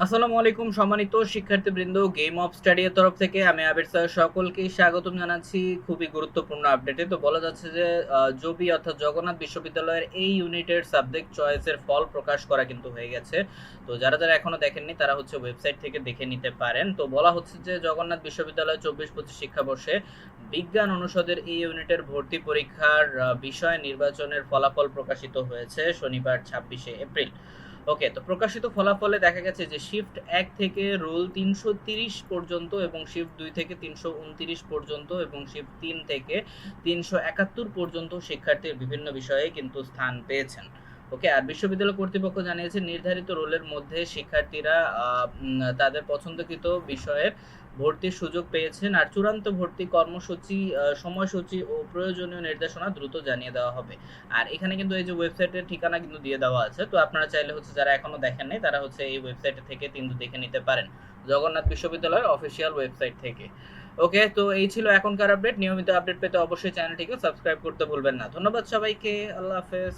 আসসালামু আলাইকুম সম্মানিত শিক্ষার্থীবৃন্দ, গেম অফ স্টাডি এর তরফ থেকে আমি আবির স্যার সকলকেই স্বাগতম জানাচ্ছি খুবই গুরুত্বপূর্ণ আপডেটে। তো বলা যাচ্ছে যে জবি অর্থাৎ জগন্নাথ বিশ্ববিদ্যালয়ের এই ইউনিটের সাবজেক্ট চয়েসের ফল প্রকাশ করা কিন্তু হয়ে গেছে। তো যারা যারা এখনো দেখেননি তারা হচ্ছে ওয়েবসাইট থেকে দেখে নিতে পারেন। তো বলা হচ্ছে যে জগন্নাথ বিশ্ববিদ্যালয় 24-25 শিক্ষাবর্ষে বিজ্ঞান অনুষদের এই ইউনিটের ভর্তি পরীক্ষার বিষয় নির্বাচনের ফলাফল প্রকাশিত হয়েছে শনিবার 26শে এপ্রিল। ওকে, তো প্রকাশিত ফলাফলে দেখা গেছে যে শিফট 1 থেকে রোল 330 পর্যন্ত এবং শিফট 2 থেকে 329 পর্যন্ত এবং শিফট 3 থেকে 371 পর্যন্ত শিক্ষার্থীর বিভিন্ন বিষয়ে কিন্তু স্থান পেয়েছেন। ওকে, আর বিশ্ববিদ্যালয় কর্তৃপক্ষ জানিয়েছে নির্ধারিত রোলের মধ্যে শিক্ষার্থীরা তাদের পছন্দকৃত বিষয়ের ভর্তির সুযোগ পেয়েছেন, আর চূড়ান্ত ভর্তি কর্মসূচি, সময়সূচি ও প্রয়োজনীয় নির্দেশনা দ্রুত জানিয়ে দেওয়া হবে। আর এখানে কিন্তু এই যে ওয়েবসাইটের ঠিকানা কিন্তু দিয়ে দেওয়া আছে, তো আপনারা চাইলে হচ্ছে যারা এখনো দেখেন নাই তারা হচ্ছে এই ওয়েবসাইট থেকে কিন্তু দেখে নিতে পারেন, জগন্নাথ বিশ্ববিদ্যালয়ের অফিসিয়াল ওয়েবসাইট থেকে। ওকে, তো এই ছিল এখনকার আপডেট। নিয়মিত আপডেট পেতে অবশ্যই চ্যানেলটিকে সাবস্ক্রাইব করতে ভুলবেন না। ধন্যবাদ সবাইকে, আল্লাহ হাফেজ।